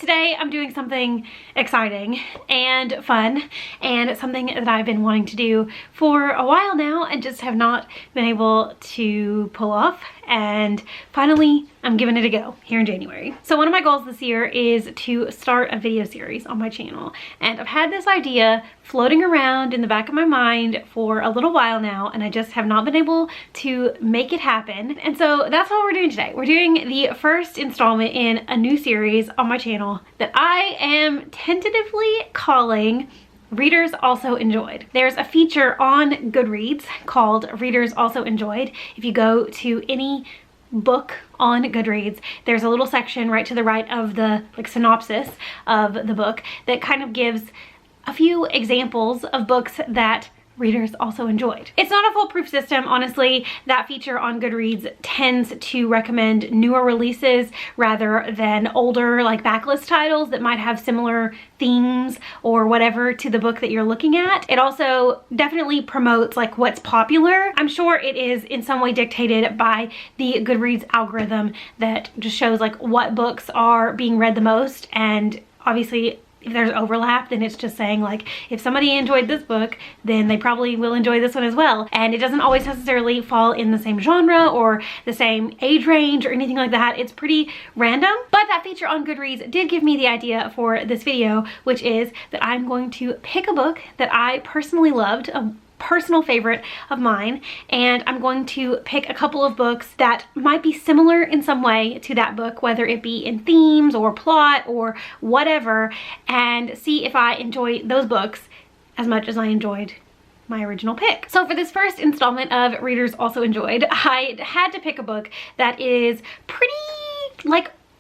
today I'm doing something exciting and fun and something that I've been wanting to do for a while now and just have not been able to pull off, and finally I'm giving it a go here in January. So one of my goals this year is to start a video series on my channel, and I've had this idea floating around in the back of my mind for a little while now, and I just have not been able to make it happen. And so that's what we're doing today. We're doing the first installment in a new series on my channel that I am tentatively calling Readers Also Enjoyed. There's a feature on Goodreads called Readers Also Enjoyed. If you go to any book on Goodreads, there's a little section right to the right of the synopsis of the book that kind of gives a few examples of books that readers also enjoyed. It's not a foolproof system, honestly. That feature on Goodreads tends to recommend newer releases rather than older backlist titles that might have similar themes or whatever to the book that you're looking at. It also definitely promotes what's popular. I'm sure it is in some way dictated by the Goodreads algorithm that just shows what books are being read the most, and obviously if there's overlap, then it's just saying if somebody enjoyed this book, then they probably will enjoy this one as well. And it doesn't always necessarily fall in the same genre or the same age range or anything like that. It's pretty random. But that feature on Goodreads did give me the idea for this video, which is that I'm going to pick a book that I personally loved, a personal favorite of mine, and I'm going to pick a couple of books that might be similar in some way to that book, whether it be in themes or plot or whatever, and see if I enjoy those books as much as I enjoyed my original pick. So for this first installment of Readers Also Enjoyed, I had to pick a book that is pretty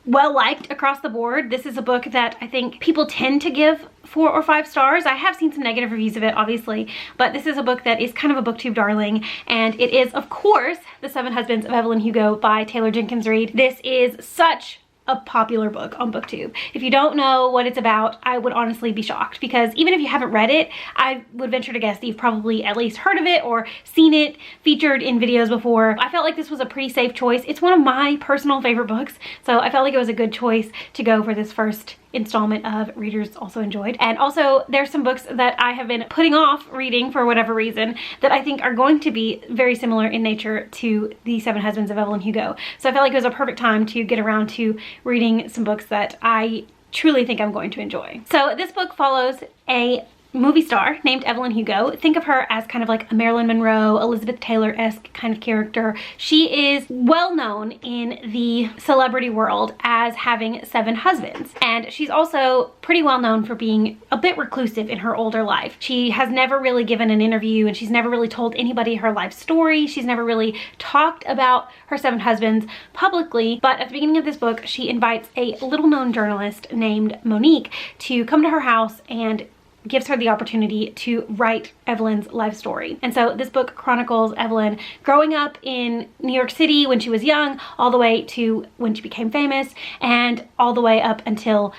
well liked across the board. This is a book that I think people tend to give 4 or 5 stars. I have seen some negative reviews of it, obviously, but this is a book that is kind of a booktube darling, and it is, of course, The 7 Husbands of Evelyn Hugo by Taylor Jenkins Reid. This is such a popular book on booktube. If you don't know what it's about, I would honestly be shocked, because even if you haven't read it, I would venture to guess that you've probably at least heard of it or seen it featured in videos before. I felt like this was a pretty safe choice. It's one of my personal favorite books, so I felt like it was a good choice to go for this first installment of Readers Also Enjoyed. And also there's some books that I have been putting off reading for whatever reason that I think are going to be very similar in nature to The 7 Husbands of Evelyn Hugo. So I felt like it was a perfect time to get around to reading some books that I truly think I'm going to enjoy. So this book follows a movie star named Evelyn Hugo. Think of her as kind of a Marilyn Monroe, Elizabeth Taylor-esque kind of character. She is well known in the celebrity world as having 7 husbands, and she's also pretty well known for being a bit reclusive in her older life. She has never really given an interview, and she's never really told anybody her life story. She's never really talked about her 7 husbands publicly, but at the beginning of this book, she invites a little-known journalist named Monique to come to her house and gives her the opportunity to write Evelyn's life story. And so this book chronicles Evelyn growing up in New York City when she was young, all the way to when she became famous, and all the way up until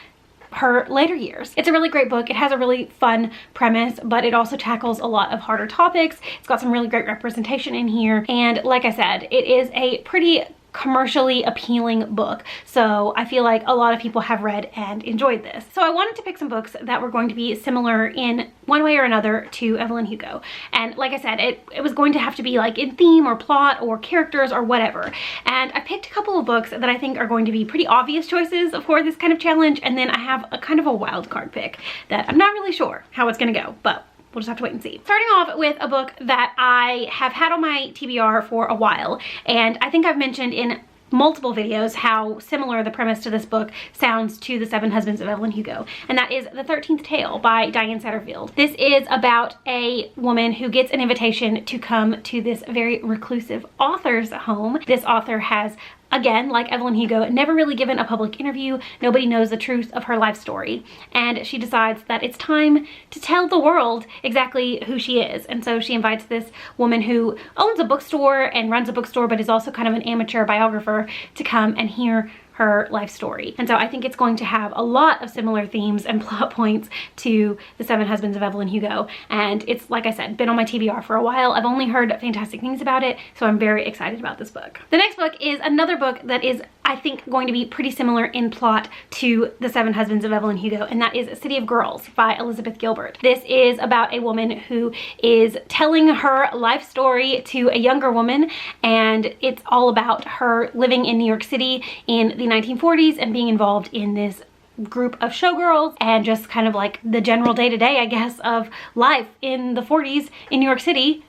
her later years. It's a really great book. It has a really fun premise, but it also tackles a lot of harder topics. It's got some really great representation in here, and like I said, it is a pretty commercially appealing book, so I feel like a lot of people have read and enjoyed this. So I wanted to pick some books that were going to be similar in one way or another to Evelyn Hugo, and like I said, it was going to have to be in theme or plot or characters or whatever, and I picked a couple of books that I think are going to be pretty obvious choices for this kind of challenge, and then I have a kind of a wild card pick that I'm not really sure how it's gonna go, but we'll just have to wait and see. Starting off with a book that I have had on my TBR for a while, and I think I've mentioned in multiple videos how similar the premise to this book sounds to The 7 Husbands of Evelyn Hugo, and that is The 13th Tale by Diane Satterfield. This is about a woman who gets an invitation to come to this very reclusive author's home. This author has, again, like Evelyn Hugo, never really given a public interview. Nobody knows the truth of her life story. And she decides that it's time to tell the world exactly who she is. And so she invites this woman who owns a bookstore and runs a bookstore, but is also kind of an amateur biographer, to come and hear her life story. And so I think it's going to have a lot of similar themes and plot points to The Seven Husbands of Evelyn Hugo. And it's, like I said, been on my TBR for a while. I've only heard fantastic things about it, so I'm very excited about this book. The next book is another book that is, I think, going to be pretty similar in plot to The Seven Husbands of Evelyn Hugo, and that is City of Girls by Elizabeth Gilbert. This is about a woman who is telling her life story to a younger woman, and it's all about her living in New York City in the 1940s and being involved in this group of showgirls and just kind of like the general day-to-day, I guess, of life in the 40s in New York City,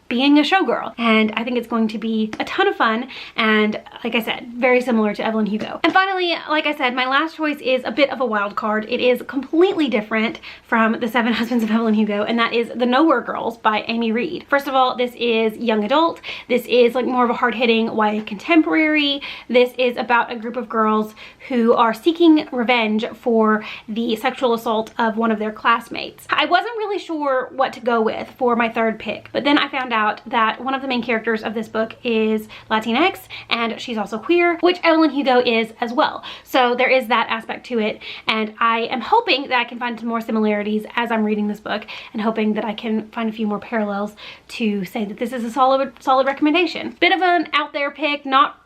being a showgirl. And I think it's going to be a ton of fun, and like I said, very similar to Evelyn Hugo. And finally, like I said, my last choice is a bit of a wild card. It is completely different from The Seven Husbands of Evelyn Hugo, and that is The Nowhere Girls by Amy Reed. First of all, this is young adult. This is like more of a hard-hitting YA contemporary. This is about a group of girls who are seeking revenge for the sexual assault of one of their classmates. I wasn't really sure what to go with for my third pick, but then I found out that one of the main characters of this book is Latinx, and she's also queer, which Evelyn Hugo is as well. So there is that aspect to it, and I am hoping that I can find some more similarities as I'm reading this book, and hoping that I can find a few more parallels to say that this is a solid recommendation. Bit of an out there pick, not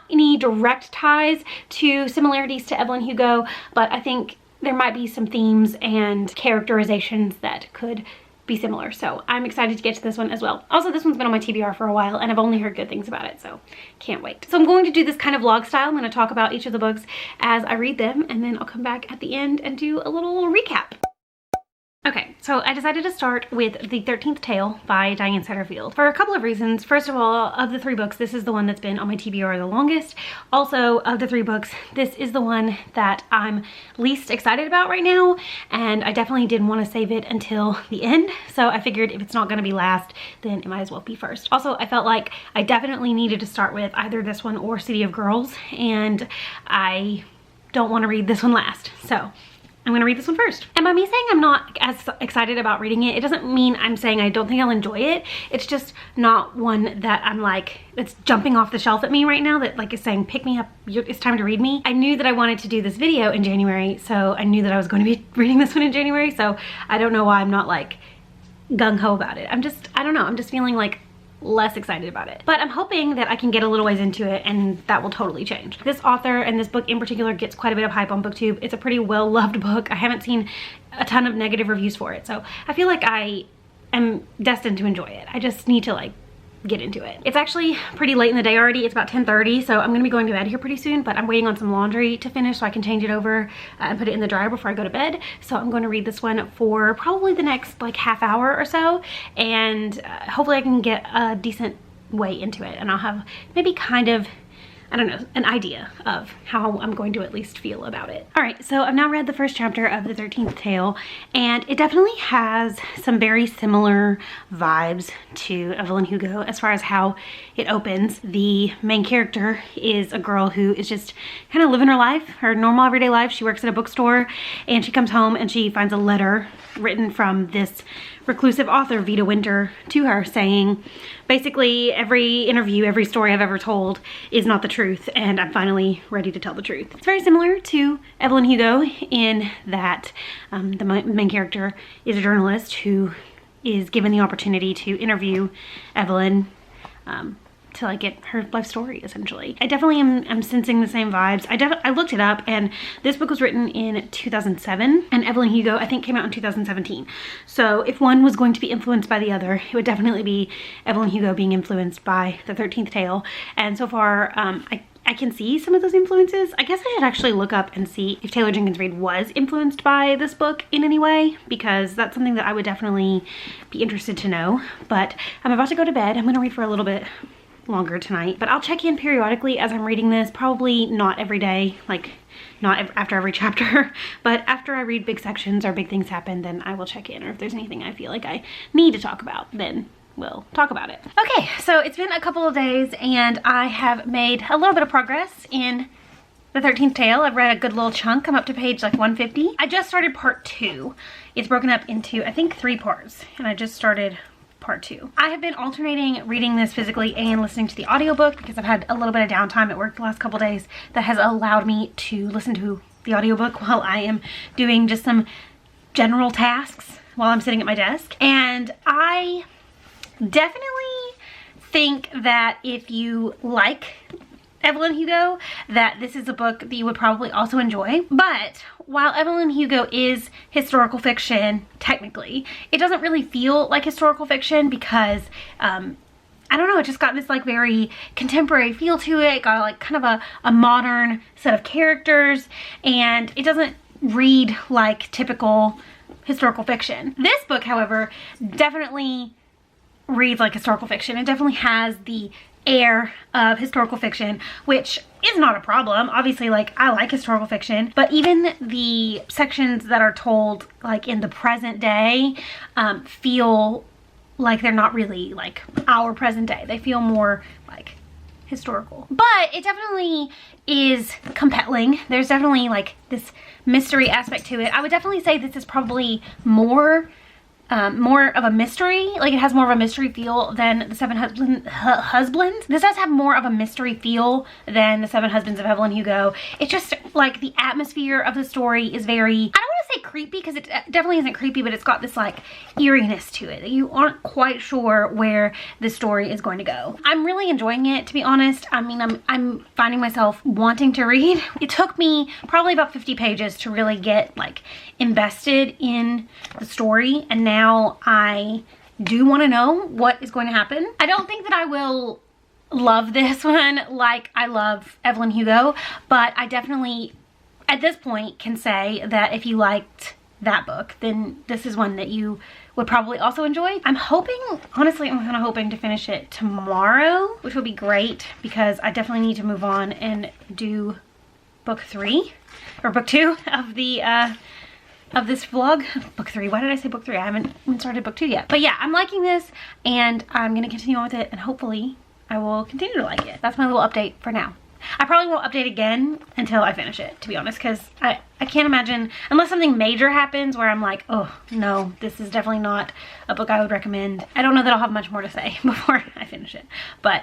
any direct ties to similarities to Evelyn Hugo, but I think there might be some themes and characterizations that could be similar. So I'm excited to get to this one as well. Also, this one's been on my TBR for a while, and I've only heard good things about it, so can't wait. So I'm going to do this kind of vlog style. I'm going to talk about each of the books as I read them, and then I'll come back at the end and do a little recap. Okay, so I decided to start with The 13th Tale by Diane Setterfield for a couple of reasons. First of all, of the three books, this is the one that's been on my TBR the longest. Also, of the three books, this is the one that I'm least excited about right now, and I definitely didn't want to save it until the end, so I figured if it's not going to be last, then it might as well be first. Also, I felt like I definitely needed to start with either this one or City of Girls, and I don't want to read this one last, so I'm gonna read this one first. And by me saying I'm not as excited about reading it, it doesn't mean I'm saying I don't think I'll enjoy it. It's just not one that I'm like, it's jumping off the shelf at me right now, that like is saying, pick me up, it's time to read me. I knew that I wanted to do this video in January, so I knew that I was going to be reading this one in January, so I don't know why I'm not like gung-ho about it. I don't know, I'm just feeling like less excited about it. But I'm hoping that I can get a little ways into it, and that will totally change. This author and this book in particular gets quite a bit of hype on BookTube. It's a pretty well-loved book. I haven't seen a ton of negative reviews for it, so I feel like I am destined to enjoy it. I just need to like get into it. It's actually pretty late in the day already. It's about 10:30, so I'm gonna be going to bed here pretty soon, but I'm waiting on some laundry to finish so I can change it over and put it in the dryer before I go to bed. So I'm going to read this one for probably the next like half hour or so, and hopefully I can get a decent way into it, and I'll have maybe kind of, I don't know, an idea of how I'm going to at least feel about it. All right, so I've now read the first chapter of The 13th Tale, and it definitely has some very similar vibes to Evelyn Hugo as far as how it opens. The main character is a girl who is just kind of living her life, her normal everyday life. She works at a bookstore, and she comes home and she finds a letter written from this reclusive author, Vita Winter, to her saying, basically, every interview, every story I've ever told is not the truth, and I'm finally ready to tell the truth. It's very similar to Evelyn Hugo in that the main character is a journalist who is given the opportunity to interview Evelyn to like get her life story, essentially. I definitely am sensing the same vibes. I looked it up, and this book was written in 2007, and Evelyn Hugo I think came out in 2017. So if one was going to be influenced by the other, it would definitely be Evelyn Hugo being influenced by The 13th Tale. And so far, I can see some of those influences. I guess I should actually look up and see if Taylor Jenkins Reid was influenced by this book in any way, because that's something that I would definitely be interested to know. But I'm about to go to bed. I'm gonna read for a little bit longer tonight, but I'll check in periodically as I'm reading this. Probably not every day, like not after every chapter, but after I read big sections or big things happen, then I will check in, or if there's anything I feel like I need to talk about, then we'll talk about it. Okay, so it's been a couple of days, and I have made a little bit of progress in The 13th Tale. I've read a good little chunk. I'm up to page like 150. I just started part 2. It's broken up into, I think, 3 parts, and I just started part 2. I have been alternating reading this physically and listening to the audiobook because I've had a little bit of downtime at work the last couple days that has allowed me to listen to the audiobook while I am doing just some general tasks while I'm sitting at my desk. And I definitely think that if you like Evelyn Hugo, that this is a book that you would probably also enjoy. But while Evelyn Hugo is historical fiction, technically, it doesn't really feel like historical fiction because, I don't know, it just got this like very contemporary feel to it. It got like kind of a modern set of characters, and it doesn't read like typical historical fiction. This book, however, definitely reads like historical fiction. It definitely has the air of historical fiction, which is not a problem. Obviously, like, I like historical fiction, but even the sections that are told like in the present day feel like they're not really like our present day. They feel more like historical, but it definitely is compelling. There's definitely like this mystery aspect to it. I would definitely say this is probably more of a mystery. Like, it has more of a mystery feel than the Seven Husbands. This does have more of a mystery feel than the Seven Husbands of Evelyn Hugo. It's just like the atmosphere of the story is very, I don't want to say creepy because it definitely isn't creepy, but it's got this like eeriness to it that you aren't quite sure where the story is going to go. I'm really enjoying it, to be honest. I mean, I'm finding myself wanting to read. It took me probably about 50 pages to really get like invested in the story, and now I do want to know what is going to happen. I don't think that I will love this one like I love Evelyn Hugo, but I definitely at this point can say that if you liked that book, then this is one that you would probably also enjoy. I'm hoping, honestly, I'm kind of hoping to finish it tomorrow, which would be great because I definitely need to move on and do book 3 or book 2 of the of this vlog. Book 3, why did I say book 3? I haven't even started book 2 yet. But yeah, I'm liking this and I'm gonna continue on with it, and hopefully I will continue to like it. That's my little update for now. I probably won't update again until I finish it, to be honest, because I can't imagine, unless something major happens where I'm like, oh no, this is definitely not a book I would recommend. I don't know that I'll have much more to say before I finish it, but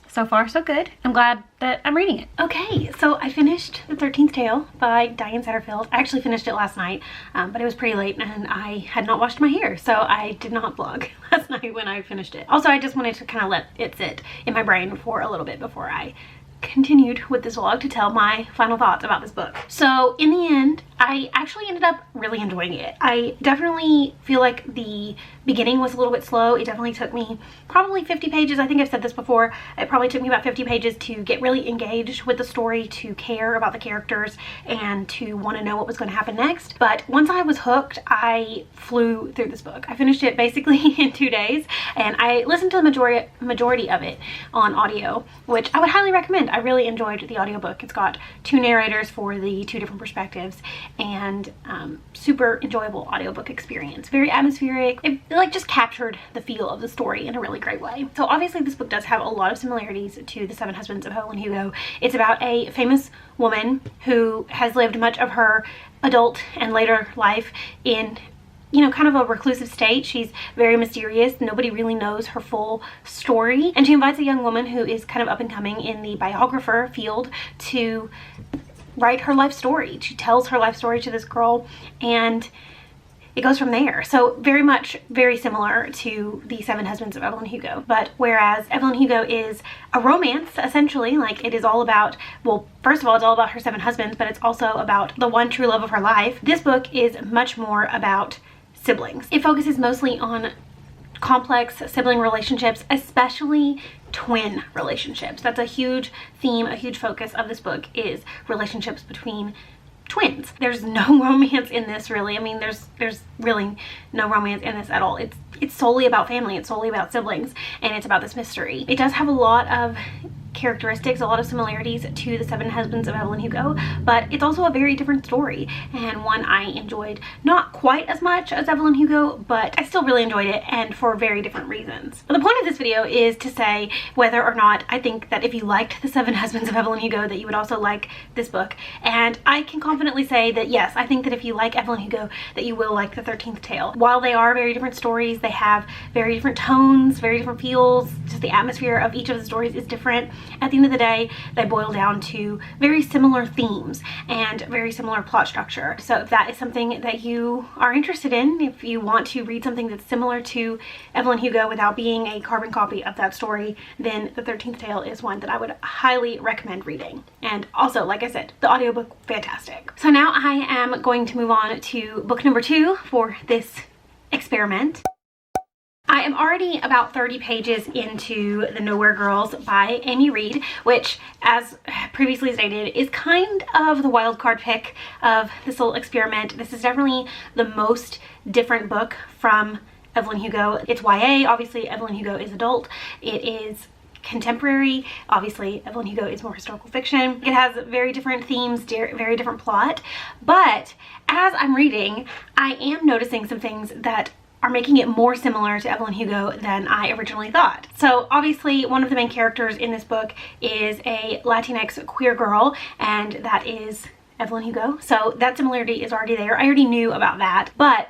so far so good. I'm glad that I'm reading it. Okay, so I finished The 13th Tale by Diane Satterfield. I actually finished it last night, but it was pretty late and I had not washed my hair, so I did not vlog last night when I finished it. Also, I just wanted to kind of let it sit in my brain for a little bit before I continued with this vlog to tell my final thoughts about this book. So in the end, I actually ended up really enjoying it. I definitely feel like the beginning was a little bit slow. It definitely took me probably 50 pages. I think I've said this before. It probably took me about 50 pages to get really engaged with the story, to care about the characters, and to want to know what was going to happen next. But once I was hooked, I flew through this book. I finished it basically in 2 days, and I listened to the majority of it on audio, which I would highly recommend. I really enjoyed the audiobook. It's got 2 narrators for the 2 different perspectives, and super enjoyable audiobook experience. Very atmospheric. It like just captured the feel of the story in a really great way. So obviously this book does have a lot of similarities to The Seven Husbands of Evelyn Hugo. It's about a famous woman who has lived much of her adult and later life in, you know, kind of a reclusive state. She's very mysterious. Nobody really knows her full story. And she invites a young woman who is kind of up and coming in the biographer field to write her life story. She tells her life story to this girl, and it goes from there. So very similar to The Seven Husbands of Evelyn Hugo. But whereas Evelyn Hugo is a romance, essentially, like it is all about, well, first of all, it's all about her 7 husbands, but it's also about the one true love of her life. This book is much more about siblings. It focuses mostly on complex sibling relationships, especially twin relationships. That's a huge theme, a huge focus of this book is relationships between twins. There's no romance in this, really. I mean, there's really no romance in this at all. It's solely about family. It's solely about siblings, and it's about this mystery. It does have a lot of characteristics, a lot of similarities to The Seven Husbands of Evelyn Hugo, but it's also a very different story, and one I enjoyed not quite as much as Evelyn Hugo, but I still really enjoyed it, and for very different reasons. But the point of this video is to say whether or not I think that if you liked The Seven Husbands of Evelyn Hugo that you would also like this book, and I can confidently say that yes, I think that if you like Evelyn Hugo that you will like The 13th Tale. While they are very different stories, they have very different tones, very different feels, just the atmosphere of each of the stories is different. At the end of the day, they boil down to very similar themes and very similar plot structure. So if that is something that you are interested in, if you want to read something that's similar to Evelyn Hugo without being a carbon copy of that story, then The 13th Tale is one that I would highly recommend reading. And also, like I said, the audiobook, fantastic. So now I am going to move on to book number 2 for this experiment. I am already about 30 pages into The Nowhere Girls by Amy Reed, which, as previously stated, is kind of the wild card pick of this little experiment. This is definitely the most different book from Evelyn Hugo. It's YA, obviously Evelyn Hugo is adult. It is contemporary, obviously Evelyn Hugo is more historical fiction. It has very different themes, very different plot, but as I'm reading, I am noticing some things that are making it more similar to Evelyn Hugo than I originally thought. So obviously one of the main characters in this book is a Latinx queer girl, and that is Evelyn Hugo. So that similarity is already there. I already knew about that, but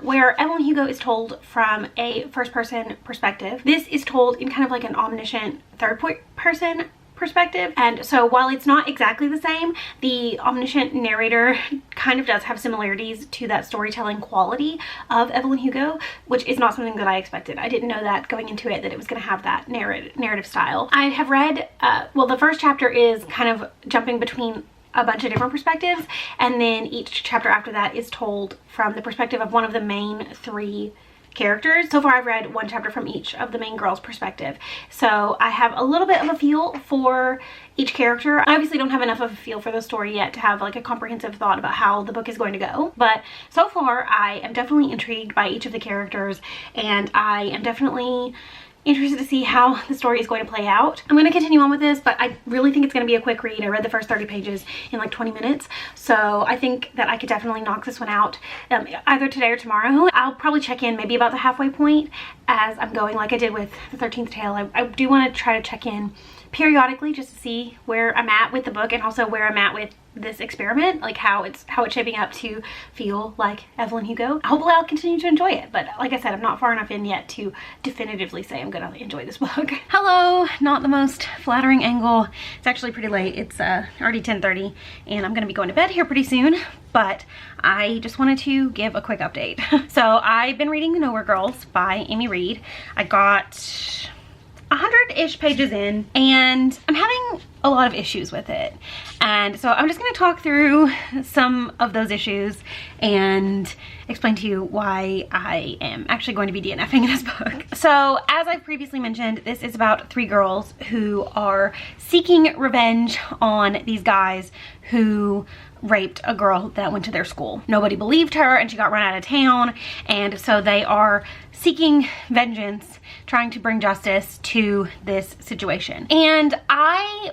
where Evelyn Hugo is told from a first-person perspective, this is told in kind of like an omniscient third-person perspective. And so while it's not exactly the same, the omniscient narrator kind of does have similarities to that storytelling quality of Evelyn Hugo, which is not something that I expected. I didn't know that going into it, that it was going to have that narrative style. I have read, well, the first chapter is kind of jumping between a bunch of different perspectives, and then each chapter after that is told from the perspective of one of the main 3 characters. So far I've read one chapter from each of the main girls' perspective, so I have a little bit of a feel for each character. I obviously don't have enough of a feel for the story yet to have like a comprehensive thought about how the book is going to go, but so far I am definitely intrigued by each of the characters, and I am definitely interested to see how the story is going to play out. I'm going to continue on with this, but I really think it's going to be a quick read. I read the first 30 pages in like 20 minutes, so I think that I could definitely knock this one out either today or tomorrow. I'll probably check in maybe about the halfway point as I'm going, like I did with The 13th Tale. I do want to try to check in periodically just to see where I'm at with the book, and also where I'm at with this experiment, like how it's shaping up to feel like Evelyn Hugo. Hopefully I'll continue to enjoy it, but like I said, I'm not far enough in yet to definitively say I'm gonna enjoy this book. Hello, not the most flattering angle. It's actually pretty late. It's already 10:30 and I'm gonna be going to bed here pretty soon, but I just wanted to give a quick update. So I've been reading The Nowhere Girls by Amy Reed. I got 100-ish pages in, and I'm having a lot of issues with it, and so I'm just going to talk through some of those issues and explain to you why I am actually going to be DNFing in this book. So as I've previously mentioned, this is about 3 girls who are seeking revenge on these guys who raped a girl that went to their school. Nobody believed her and she got run out of town, and so they are seeking vengeance, trying to bring justice to this situation. And I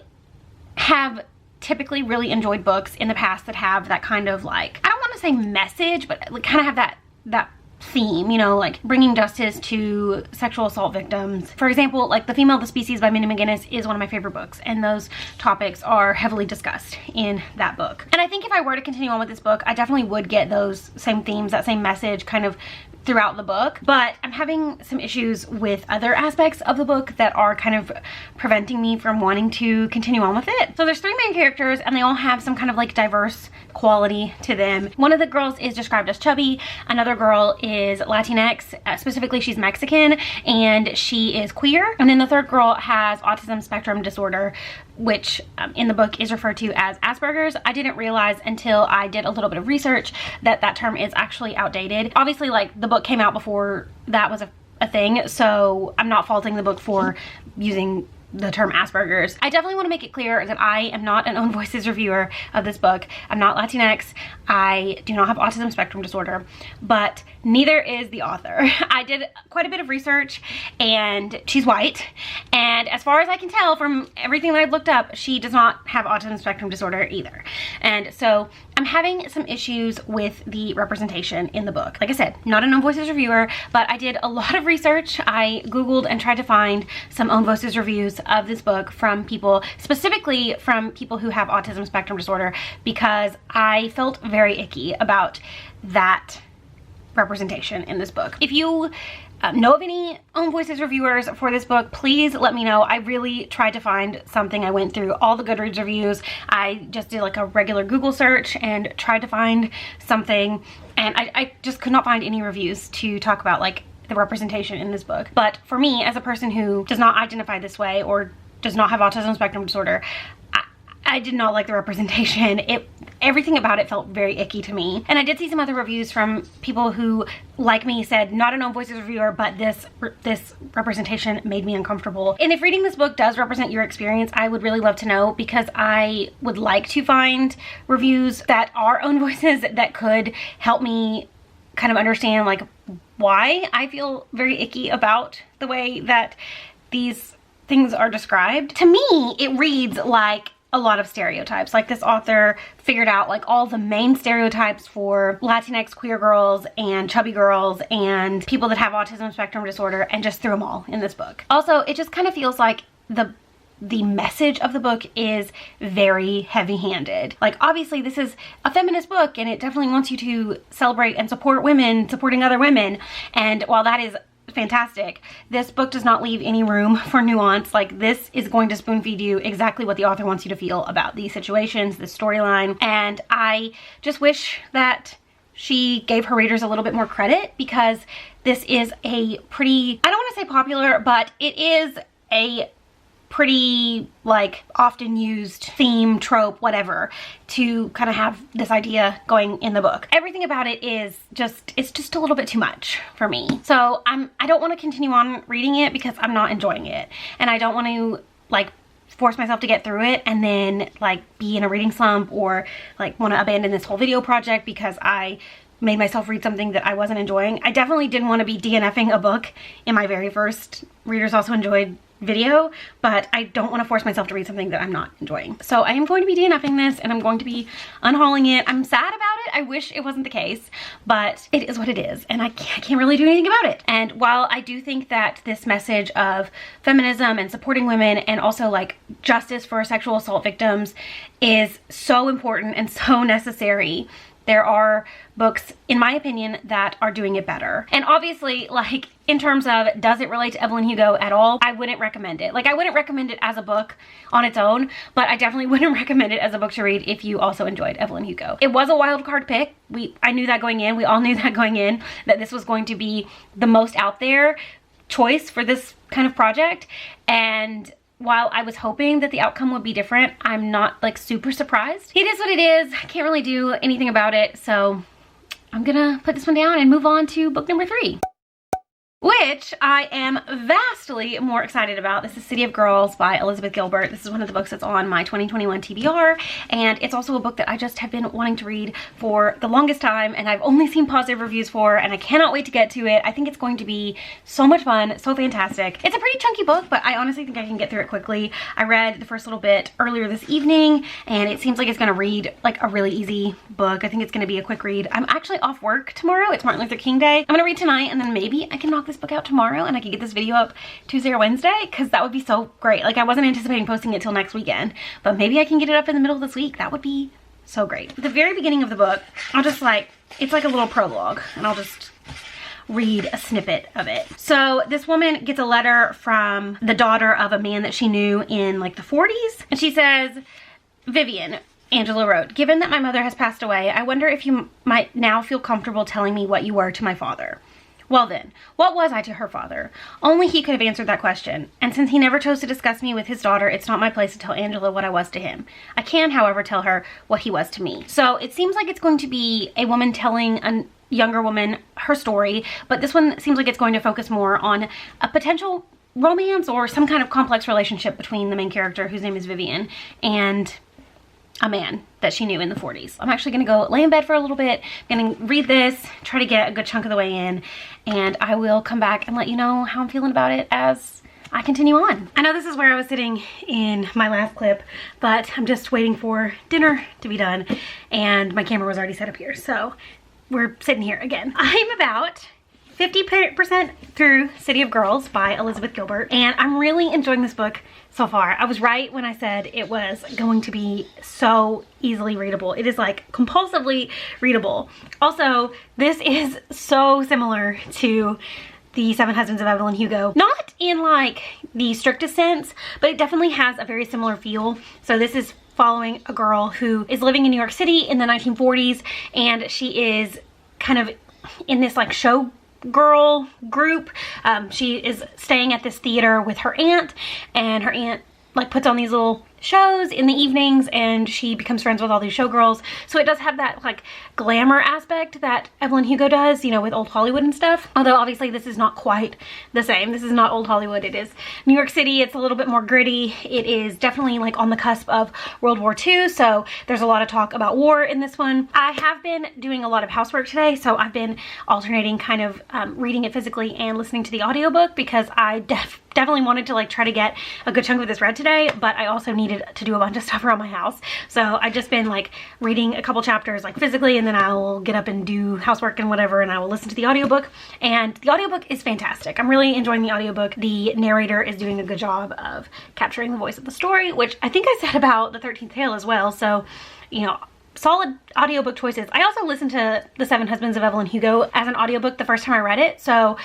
have typically really enjoyed books in the past that have that kind of, like, I don't want to say message, but like kind of have that theme, you know, like bringing justice to sexual assault victims. For example, like The Female of the Species by Minnie McGinnis is one of my favorite books, and those topics are heavily discussed in that book. And I think if I were to continue on with this book, I definitely would get those same themes, that same message kind of throughout the book, but I'm having some issues with other aspects of the book that are kind of preventing me from wanting to continue on with it. So there's 3 main characters, and they all have some kind of like diverse quality to them. One of the girls is described as chubby, another girl is Latinx, specifically she's Mexican, and she is queer, and then the third girl has autism spectrum disorder, which in the book is referred to as Asperger's. I didn't realize until I did a little bit of research that that term is actually outdated. Obviously, like, the book came out before that was a thing, so I'm not faulting the book for using the term Asperger's. I definitely want to make it clear that I am not an Own Voices reviewer of this book. I'm not Latinx. I do not have autism spectrum disorder, but neither is the author. I did quite a bit of research, and she's white, and as far as I can tell from everything that I've looked up, she does not have autism spectrum disorder either. And so I'm having some issues with the representation in the book. Like I said, not an Own Voices reviewer, but I did a lot of research. I Googled and tried to find some Own Voices reviews of this book from people, specifically from people who have autism spectrum disorder, because I felt very icky about that representation in this book. If you know of any Own Voices reviewers for this book, please let me know. I really tried to find something. I went through all the Goodreads reviews. I just did like a regular Google search and tried to find something, and I just could not find any reviews to talk about like the representation in this book. But for me, as a person who does not identify this way or does not have autism spectrum disorder, I did not like the representation. Everything about it felt very icky to me. And I did see some other reviews from people who, like me, said not an Own Voices reviewer, but this representation made me uncomfortable. And if reading this book does represent your experience, I would really love to know, because I would like to find reviews that are Own Voices that could help me kind of understand like why I feel very icky about the way that these things are described. To me, it reads like a lot of stereotypes. Like this author figured out like all the main stereotypes for Latinx queer girls and chubby girls and people that have autism spectrum disorder and just threw them all in this book. Also, it just kind of feels like the message of the book is very heavy-handed. Like obviously this is a feminist book and it definitely wants you to celebrate and support women supporting other women, and while that is fantastic, this book does not leave any room for nuance. Like this is going to spoon feed you exactly what the author wants you to feel about these situations, this storyline, and I just wish that she gave her readers a little bit more credit, because this is a pretty, I don't want to say popular, but it is a pretty like often used theme, trope, whatever, to kind of have this idea going in the book. Everything about it is just, it's just a little bit too much for me. So I don't want to continue on reading it because I'm not enjoying it, and I don't want to like force myself to get through it and then like be in a reading slump or like want to abandon this whole video project because I made myself read something that I wasn't enjoying. I definitely didn't want to be DNFing a book in my very first Readers Also Enjoyed video, but I don't want to force myself to read something that I'm not enjoying. So I am going to be DNFing this, and I'm going to be unhauling it. I'm sad about it. I wish it wasn't the case, but it is what it is, and I can't really do anything about it. And while I do think that this message of feminism and supporting women and also like justice for sexual assault victims is so important and so necessary, there are books, in my opinion, that are doing it better. And obviously, like, in terms of, does it relate to Evelyn Hugo at all? I wouldn't recommend it. Like, I wouldn't recommend it as a book on its own, but I definitely wouldn't recommend it as a book to read if you also enjoyed Evelyn Hugo. It was a wild card pick. I knew that going in. We all knew that going in, that this was going to be the most out there choice for this kind of project. And while I was hoping that the outcome would be different, I'm not like super surprised. It is what it is. I can't really do anything about it, so I'm gonna put this one down and move on to book number 3, which I am vastly more excited about. This is City of Girls by Elizabeth Gilbert. This is one of the books that's on my 2021 TBR, and it's also a book that I just have been wanting to read for the longest time, and I've only seen positive reviews for, and I cannot wait to get to it. I think it's going to be so much fun, so fantastic. It's a pretty chunky book, but I honestly think I can get through it quickly. I read the first little bit earlier this evening, and it seems like it's gonna read like a really easy book. I think it's gonna be a quick read. I'm actually off work tomorrow. It's Martin Luther King Day. I'm gonna read tonight, and then maybe I can knock this book out tomorrow and I can get this video up Tuesday or Wednesday, because that would be so great. Like, I wasn't anticipating posting it till next weekend, but maybe I can get it up in the middle of this week. That would be so great. At the very beginning of the book, I'll just like, it's like a little prologue, and I'll just read a snippet of it. So this woman gets a letter from the daughter of a man that she knew in like the 40s, and she says, "Vivian," Angela wrote, "given that my mother has passed away, I wonder if you might now feel comfortable telling me what you were to my father. Well then, what was I to her father? Only he could have answered that question. And since he never chose to discuss me with his daughter, it's not my place to tell Angela what I was to him. I can, however, tell her what he was to me." So it seems like it's going to be a woman telling a younger woman her story, but this one seems like it's going to focus more on a potential romance or some kind of complex relationship between the main character, whose name is Vivian, and a man that she knew in the 40s. I'm actually gonna go lay in bed for a little bit. I'm gonna read this, try to get a good chunk of the way in, and I will come back and let you know how I'm feeling about it as I continue on. I know this is where I was sitting in my last clip, but I'm just waiting for dinner to be done, and my camera was already set up here, so we're sitting here again. I'm about 50% through City of Girls by Elizabeth Gilbert, and I'm really enjoying this book so far. I was right when I said it was going to be so easily readable. It is like compulsively readable. Also, this is so similar to The Seven Husbands of Evelyn Hugo. Not in like the strictest sense, but it definitely has a very similar feel. So this is following a girl who is living in New York City in the 1940s, and she is kind of in this like show girl group. She is staying at this theater with her aunt, and her aunt like puts on these little shows in the evenings, and she becomes friends with all these showgirls. So it does have that like glamour aspect that Evelyn Hugo does, you know, with old Hollywood and stuff. Although obviously this is not quite the same. This is not old Hollywood. It is New York City. It's a little bit more gritty. It is definitely like on the cusp of World War II. So there's a lot of talk about war in this one. I have been doing a lot of housework today, so I've been alternating kind of reading it physically and listening to the audiobook, because I definitely wanted to like try to get a good chunk of this read today, but I also needed to do a bunch of stuff around my house. So I just been like reading a couple chapters like physically, and then I will get up and do housework and whatever, and I will listen to the audiobook. And the audiobook is fantastic. I'm really enjoying the audiobook. The narrator is doing a good job of capturing the voice of the story, which I think I said about The 13th Tale as well. So, you know, solid audiobook choices. I also listened to The Seven Husbands of Evelyn Hugo as an audiobook the first time I read it, so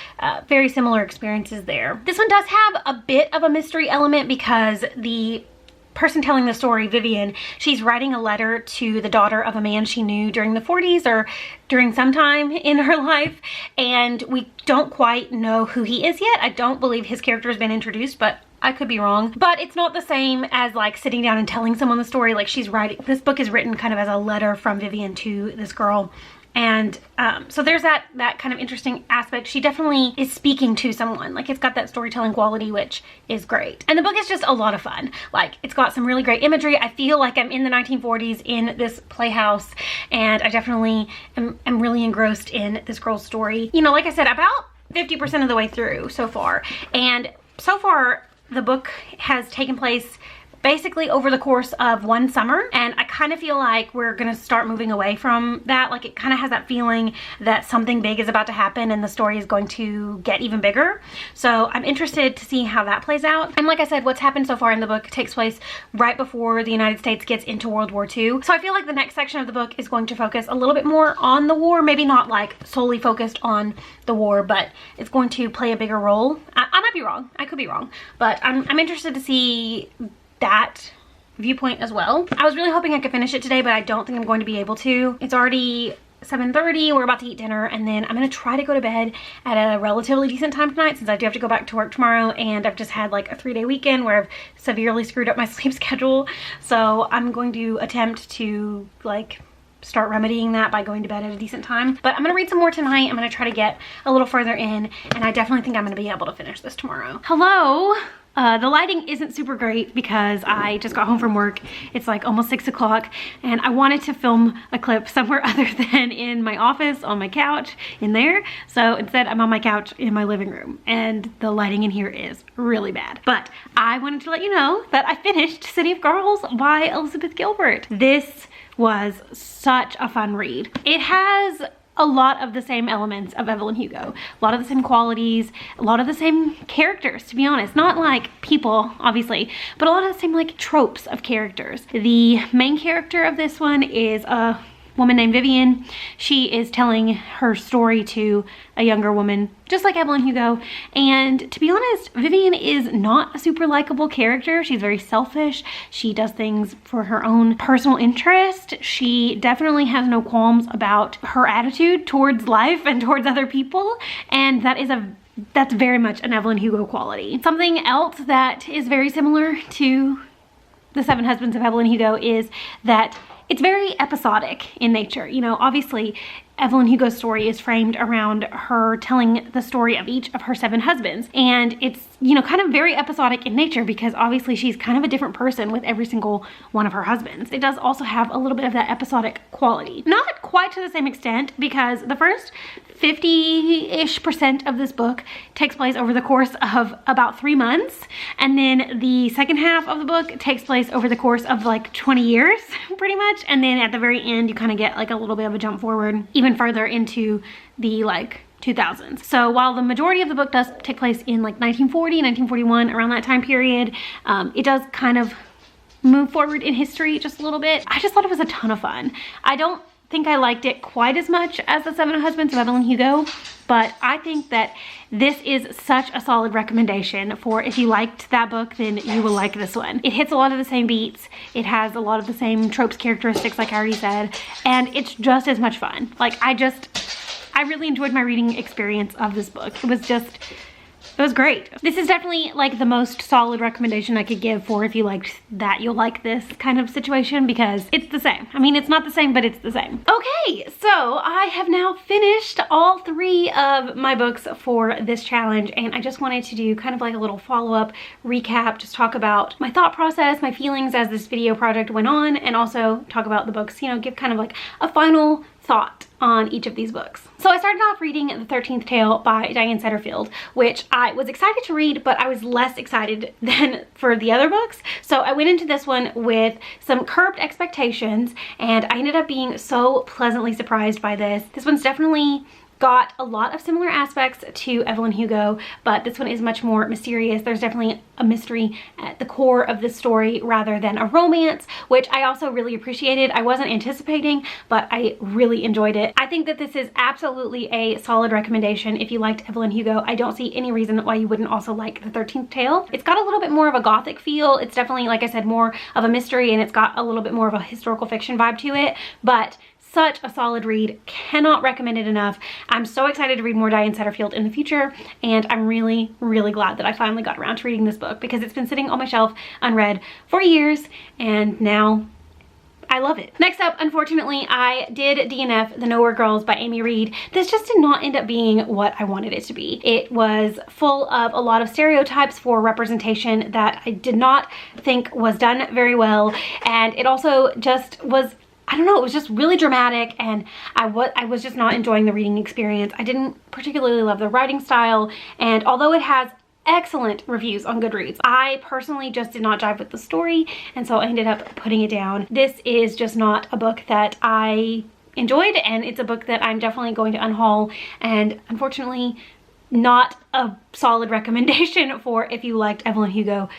very similar experiences there. This one does have a bit of a mystery element, because the person telling the story, Vivian, she's writing a letter to the daughter of a man she knew during the 40s or during some time in her life, and we don't quite know who he is yet. I don't believe his character has been introduced, but I could be wrong. But it's not the same as like sitting down and telling someone the story. Like, she's writing, this book is written kind of as a letter from Vivian to this girl. And so there's that kind of interesting aspect. She definitely is speaking to someone. Like, it's got that storytelling quality, which is great. And the book is just a lot of fun. Like, it's got some really great imagery. I feel like I'm in the 1940s in this playhouse, and I definitely am really engrossed in this girl's story. You know, like I said, about 50% of the way through so far. And so far, the book has taken place basically over the course of one summer, and I kind of feel like we're gonna start moving away from that. Like, it kind of has that feeling that something big is about to happen and the story is going to get even bigger. So I'm interested to see how that plays out. And like I said, what's happened so far in the book takes place right before the United States gets into World War II. So I feel like the next section of the book is going to focus a little bit more on the war, maybe not like solely focused on the war, but it's going to play a bigger role. I might be wrong, I could be wrong, but I'm interested to see that viewpoint as well. I was really hoping I could finish it today, but I don't think I'm going to be able to. It's already 7:30, we're about to eat dinner, and then I'm gonna try to go to bed at a relatively decent time tonight, since I do have to go back to work tomorrow, and I've just had like a 3-day weekend where I've severely screwed up my sleep schedule. So I'm going to attempt to like start remedying that by going to bed at a decent time. But I'm gonna read some more tonight. I'm gonna try to get a little further in, and I definitely think I'm gonna be able to finish this tomorrow. Hello. The lighting isn't super great because I just got home from work. It's like almost 6 o'clock, and I wanted to film a clip somewhere other than in my office on my couch in there. So instead I'm on my couch in my living room, and the lighting in here is really bad. But I wanted to let you know that I finished City of Girls by Elizabeth Gilbert. This was such a fun read. It has a lot of the same elements of Evelyn Hugo, a lot of the same qualities, a lot of the same characters, to be honest. Not like people, obviously, but a lot of the same like tropes of characters. The main character of this one is a woman named Vivian. She is telling her story to a younger woman, just like Evelyn Hugo. And to be honest, Vivian is not a super likable character. She's very selfish. She does things for her own personal interest. She definitely has no qualms about her attitude towards life and towards other people. And that's very much an Evelyn Hugo quality. Something else that is very similar to The Seven Husbands of Evelyn Hugo is that it's very episodic in nature. You know, obviously Evelyn Hugo's story is framed around her telling the story of each of her 7 husbands. And it's, you know, kind of very episodic in nature because obviously she's kind of a different person with every single one of her husbands. It does also have a little bit of that episodic quality. Not quite to the same extent because the first 50-ish% of this book takes place over the course of about 3 months. And then the second half of the book takes place over the course of like 20 years, pretty much. And then at the very end, you kind of get like a little bit of a jump forward, even further into the like 2000s. So while the majority of the book does take place in like 1940, 1941, around that time period, it does kind of move forward in history just a little bit. I just thought it was a ton of fun. I don't think I liked it quite as much as The 7 Husbands of Evelyn Hugo, but I think that this is such a solid recommendation for if you liked that book, then you will like this one. It hits a lot of the same beats. It has a lot of the same tropes, characteristics, like I already said, and it's just as much fun. Like I really enjoyed my reading experience of this book. It was great. This is definitely like the most solid recommendation I could give for if you liked that, you'll like this kind of situation, because it's the same. I mean, it's not the same, but it's the same. Okay, so I have now finished all 3 of my books for this challenge, and I just wanted to do kind of like a little follow-up recap, just talk about my thought process, my feelings as this video project went on, and also talk about the books, you know, give kind of like a final thought on each of these books. So I started off reading The 13th Tale by Diane Setterfield, which I was excited to read, but I was less excited than for the other books. So I went into this one with some curbed expectations, and I ended up being so pleasantly surprised by this. This one's definitely got a lot of similar aspects to Evelyn Hugo, but this one is much more mysterious. There's definitely a mystery at the core of this story rather than a romance, which I also really appreciated. I wasn't anticipating, but I really enjoyed it. I think that this is absolutely a solid recommendation if you liked Evelyn Hugo. I don't see any reason why you wouldn't also like The 13th Tale. It's got a little bit more of a gothic feel. It's definitely, like I said, more of a mystery, and it's got a little bit more of a historical fiction vibe to it, but such a solid read. Cannot recommend it enough. I'm so excited to read more Diane Setterfield in the future, and I'm really, really glad that I finally got around to reading this book because it's been sitting on my shelf unread for years, and now I love it. Next up, unfortunately, I did DNF The Nowhere Girls by Amy Reed. This just did not end up being what I wanted it to be. It was full of a lot of stereotypes for representation that I did not think was done very well, and it also just was, I don't know, it was just really dramatic, and I was just not enjoying the reading experience. I didn't particularly love the writing style, and although it has excellent reviews on Goodreads, I personally just did not jive with the story, and so I ended up putting it down. This is just not a book that I enjoyed, and it's a book that I'm definitely going to unhaul, and unfortunately not a solid recommendation for if you liked Evelyn Hugo.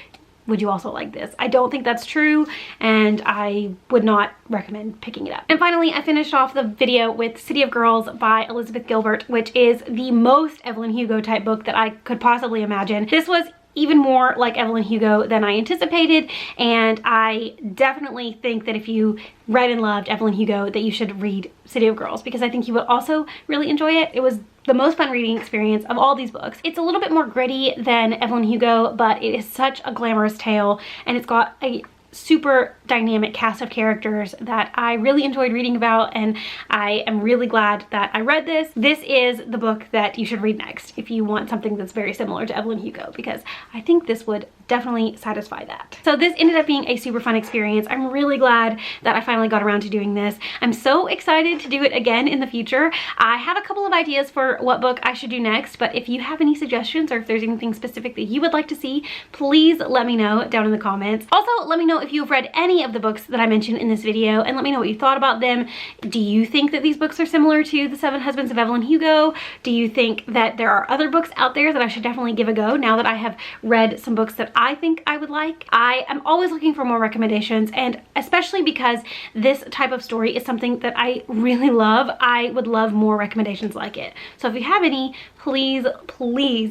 Would you also like this? I don't think that's true, and I would not recommend picking it up. And finally, I finished off the video with City of Girls by Elizabeth Gilbert, which is the most Evelyn Hugo type book that I could possibly imagine. This was even more like Evelyn Hugo than I anticipated, and I definitely think that if you read and loved Evelyn Hugo, that you should read City of Girls, because I think you would also really enjoy it. It was the most fun reading experience of all these books. It's a little bit more gritty than Evelyn Hugo, but it is such a glamorous tale, and it's got a super dynamic cast of characters that I really enjoyed reading about, and I am really glad that I read this. This is the book that you should read next if you want something that's very similar to Evelyn Hugo, because I think this would definitely satisfy that. So this ended up being a super fun experience. I'm really glad that I finally got around to doing this. I'm so excited to do it again in the future. I have a couple of ideas for what book I should do next, but if you have any suggestions or if there's anything specific that you would like to see, please let me know down in the comments. Also, let me know if you've read any of the books that I mentioned in this video, and let me know what you thought about them. Do you think that these books are similar to The 7 Husbands of Evelyn Hugo? Do you think that there are other books out there that I should definitely give a go now that I have read some books that I think I would like? I am always looking for more recommendations, and especially because this type of story is something that I really love, I would love more recommendations like it. So if you have any, please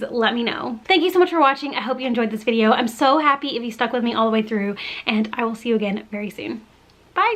let me know. Thank you so much for watching. I hope you enjoyed this video. I'm so happy if you stuck with me all the way through, and I will see you again very soon. Bye.